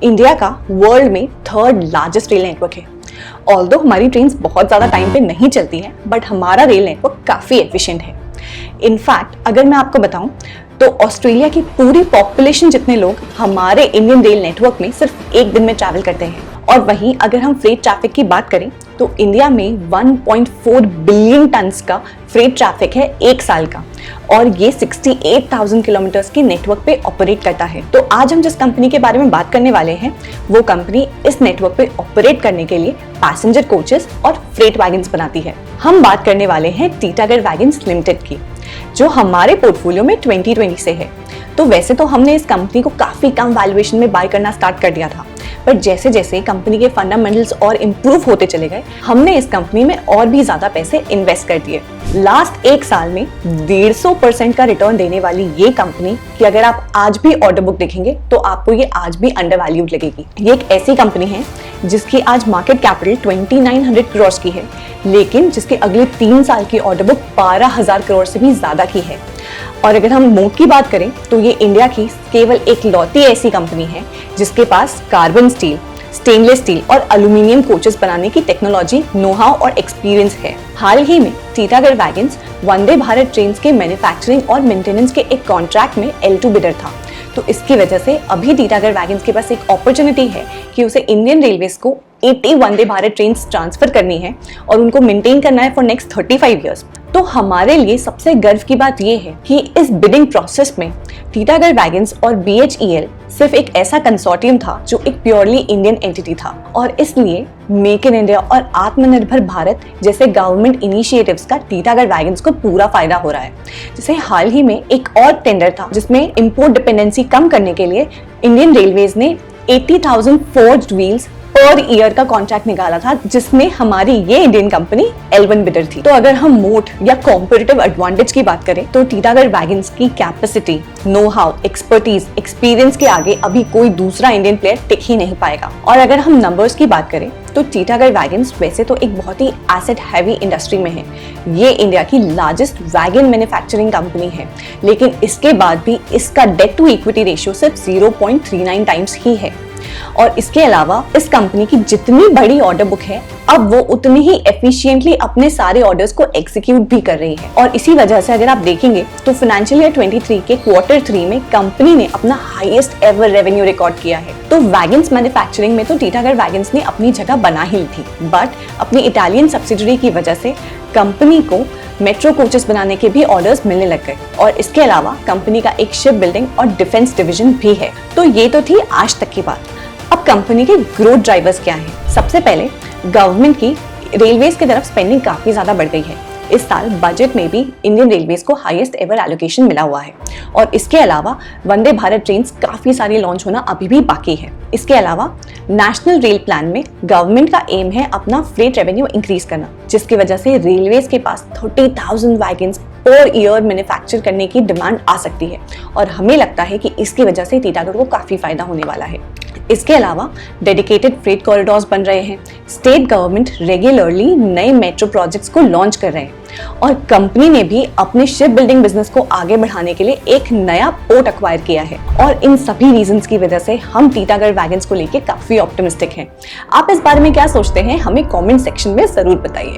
India का world में third largest rail network है। ऑल्दो हमारी ट्रेन्स बहुत ज़्यादा टाइम पे नहीं चलती हैं, बट हमारा रेल नेटवर्क काफ़ी एफिशिएंट है। इनफैक्ट अगर मैं आपको बताऊं तो ऑस्ट्रेलिया की पूरी पॉपुलेशन जितने लोग हमारे इंडियन रेल नेटवर्क में सिर्फ एक दिन में ट्रैवल करते हैं। और वहीं अगर हम फ्रेट ट्रैफिक की बात करें तो इंडिया में 1.4 बिलियन टन्स का फ्रेट ट्रैफिक है एक साल का, और ये 68,000 किलोमीटर्स के नेटवर्क पे ऑपरेट करता है। तो आज हम जिस कंपनी के बारे में बात करने वाले हैं वो कंपनी इस नेटवर्क पे ऑपरेट करने के लिए पैसेंजर कोचेस और फ्रेट वैगन्स बनाती है। हम बात करने वाले हैं टीटागढ़ वैगन्स लिमिटेड की, जो हमारे पोर्टफोलियो में 2020 से है। तो वैसे तो हमने इस कंपनी को काफ़ी कम वैल्यूएशन में बाय करना स्टार्ट कर दिया था, पर जैसे जैसे कंपनी के फंडामेंटल्स और इम्प्रूव होते चले गए, हमने इस कंपनी में और भी ज़्यादा पैसे इन्वेस्ट कर दिए। लास्ट एक साल में 150% का रिटर्न देने वाली ये कंपनी कि अगर आप आज भी ऑर्डर बुक देखेंगे तो आपको ये आज भी अंडर वैल्यूड लगेगी। ये एक ऐसी कंपनी है जिसकी आज मार्केट कैपिटल 2900 करोड़ की है, लेकिन जिसके अगले 3 साल की ऑर्डर बुक 12,000 करोड़ से भी ज़्यादा की है। और अगर हम मोड की बात करें तो ये इंडिया की केवल एक लौती ऐसी कंपनी है जिसके पास कार्बन स्टील, स्टेनलेस स्टील और एल्यूमिनियम कोचेस बनाने की टेक्नोलॉजी, नो हाउ और एक्सपीरियंस है। हाल ही में टीटागढ़ वैगन्स वंदे भारत ट्रेन के मैन्युफैक्चरिंग और मेंटेनेंस के एक कॉन्ट्रैक्ट में L2 बिडर था। तो इसकी वजह से अभी टीटागढ़ वैगन्स के पास एक अपॉर्चुनिटी है कि उसे इंडियन रेलवेज को 80 वंदे भारत ट्रेन ट्रांसफर करनी है और उनको मेंटेन करना है फॉर नेक्स्ट 35 इयर्स। तो हमारे लिए सबसे गर्व की बात यह है कि इस बिडिंग प्रोसेस में टीटागढ़ वैगन्स और BHEL सिर्फ एक ऐसा कंसोर्टियम था जो एक प्योरली इंडियन एंटिटी था, और इसलिए मेक इन इंडिया और आत्मनिर्भर भारत जैसे गवर्नमेंट इनिशिएटिव्स का टीटागढ़ वैगन्स को पूरा फायदा हो रहा है। जैसे हाल ही में एक और टेंडर था जिसमें इंपोर्ट डिपेंडेंसी कम करने के लिए इंडियन रेलवेज ने 80,000 फोर्ज्ड व्हील्स पर ईयर का कॉन्ट्रैक्ट निकाला था, जिसमें हमारी ये इंडियन कंपनी L1 बिडर थी। तो अगर हम मोट या कॉम्पिटिटिव एडवांटेज की बात करें तो टीटागढ़ वैगन्स की capacity, know how, expertise, experience के आगे अभी कोई दूसरा इंडियन प्लेयर टिक ही नहीं पाएगा। और अगर हम नंबर्स की बात करें तो टीटागढ़ वैगन्स वैसे तो एक बहुत ही एसेट हैवी इंडस्ट्री में है। ये इंडिया की लार्जेस्ट वैगन मैन्युफैक्चरिंग कंपनी है, लेकिन इसके बाद भी इसका डेट टू इक्विटी रेशियो सिर्फ 0.39 टाइम्स ही है। और इसके अलावा इस कंपनी की जितनी बड़ी ऑर्डर बुक है, अब वो उतनी ही एफिशिएंटली अपने सारे ऑर्डर्स को एग्जीक्यूट भी कर रही है। और इसी वजह से अगर आप देखेंगे तो फाइनेंशियल ईयर 23 के क्वार्टर 3 में कंपनी ने अपना हाईएस्ट एवर रेवेन्यू रिकॉर्ड किया है। तो वैगन्स मैन्युफैक्चरिंग में तो टीटागढ़ वैगन्स ने अपनी जगह बना ही ली थी, बट अपनी इटालियन सब्सिडरी की वजह से कंपनी को मेट्रो कोचेस बनाने के भी ऑर्डर्स मिलने लग गए। और इसके अलावा कंपनी का एक शिप बिल्डिंग और डिफेंस डिवीजन भी है। तो ये तो थी आज तक की बात। अब कंपनी के ग्रोथ ड्राइवर्स क्या हैं? सबसे पहले गवर्नमेंट की रेलवेज की तरफ स्पेंडिंग काफी ज्यादा बढ़ गई है। इस साल बजट में भी इंडियन रेलवेज को हाईएस्ट एवर एलोकेशन मिला हुआ है। और इसके अलावा वंदे भारत ट्रेन्स काफी सारी लॉन्च होना अभी भी बाकी है। इसके अलावा नेशनल रेल प्लान में गवर्नमेंट का एम है अपना फ्रेट रेवेन्यू इंक्रीज करना, जिसकी वजह से रेलवेज के पास 30,000 वैगन्स पर ईयर मैन्युफैक्चर करने की डिमांड आ सकती है। और हमें लगता है कि इसकी वजह से टीटागढ़ को काफी फायदा होने वाला है। इसके अलावा डेडिकेटेड फ्रेट कॉरिडोर्स बन रहे हैं। स्टेट गवर्नमेंट रेगुलरली नए मेट्रो प्रोजेक्ट्स को लॉन्च कर रहे हैं, और कंपनी ने भी अपने शिप बिल्डिंग बिजनेस को आगे बढ़ाने के लिए एक नया पोर्ट एक्वायर किया है। और इन सभी रीजंस की वजह से हम टीटागढ़ वैगन्स को लेके काफी ऑप्टिमिस्टिक हैं। आप इस बारे में क्या सोचते हैं? हमें कमेंट सेक्शन में जरूर बताइए।